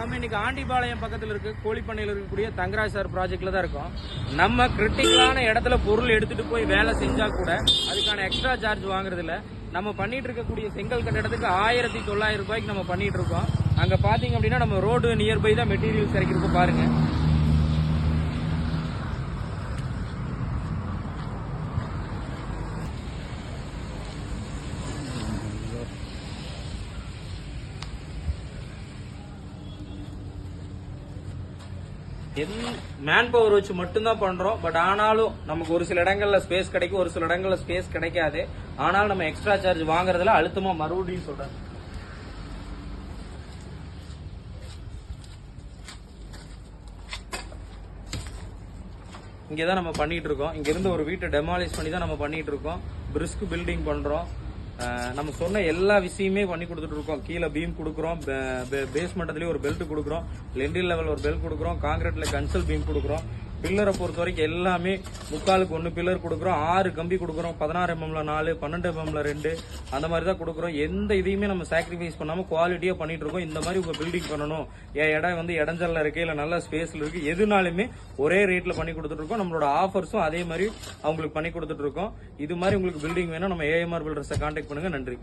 நம்ம இன்னைக்கு ஆண்டிபாளையம் பக்கத்தில் இருக்க கோழிப்பண்ணையில் இருக்கக்கூடிய தங்கராஜ் சார் ப்ராஜெக்ட்ல தான் இருக்கோம். நம்ம கிரிட்டிக்கலான இடத்துல பொருள் எடுத்துட்டு போய் வேலை செஞ்சா கூட அதுக்கான எக்ஸ்ட்ரா சார்ஜ் வாங்குறது இல்ல. நம்ம பண்ணிட்டு இருக்கக்கூடிய செங்கல் கட்டடத்துக்கு 1900 ரூபாய்க்கு நம்ம பண்ணிட்டு இருக்கோம். அங்க பாத்தீங்க அப்படின்னா நம்ம ரோடு நியர்பை தான் மெட்டீரியல்ஸ் இறக்கிருக்கோம் பாருங்க. மேன் பவர் வச்சு மட்டும்தான் பண்றோம். பட் ஆனாலும் நமக்கு ஒரு சில இடங்கள்ல ஸ்பேஸ் கிடைக்கும், ஒரு சில இடங்கள்ல ஸ்பேஸ் கிடைக்காது. ஆனாலும் நம்ம எக்ஸ்ட்ரா சார்ஜ் வாங்குறதுல அழுத்தமா மறுபடியும் சொல்றேன். இங்கதான் நம்ம பண்ணிட்டு இருக்கோம். இங்க இருந்து ஒரு வீட்டை டெமாலிஷ் பண்ணி தான் நம்ம பண்ணிட்டு இருக்கோம். பிரிஸ்க் பில்டிங் பண்றோம். நம்ம சொன்ன எல்லா விஷயமே பண்ணி கொடுத்துட்டு இருக்கோம். கீழே பீம் கொடுக்குறோம், பேஸ்மெண்ட்லயே ஒரு பெல்ட் கொடுக்குறோம், லெண்டில் லெவல் ஒரு பெல்ட் கொடுக்குறோம், காங்கிரீட்ல கன்சல் பீம் கொடுக்குறோம். பில்லரை பொறுத்த வரைக்கும் எல்லாமே 3/4 பில்லர் கொடுக்குறோம், 6 கம்பி கொடுக்குறோம், 16 mm 4, 12 mm 2 அந்த மாதிரி தான் கொடுக்குறோம். எந்த இதையுமே நம்ம சாக்ரிஃபைஸ் பண்ணாம குவாலிட்டியா பண்ணிட்டு இருக்கோம். இந்த மாதிரி உங்க பில்டிங் பண்ணணும், என் இடம் வந்து இடஞ்சல்ல இருக்கு இல்ல நல்ல ஸ்பேஸ்ல இருக்கு, எதுனாலுமே ஒரே ரேட்ல பண்ணி கொடுத்துட்டு இருக்கோம். நம்மளோட ஆஃபர்ஸும் அதே மாதிரி அவங்களுக்கு பண்ணி கொடுத்துட்டு இருக்கோம். இது மாதிரி உங்களுக்கு பில்டிங் வேணும், நம்ம ஏஎம்ஆர் பில்டர்ஸை கான்டாக்ட் பண்ணுங்க. நன்றி.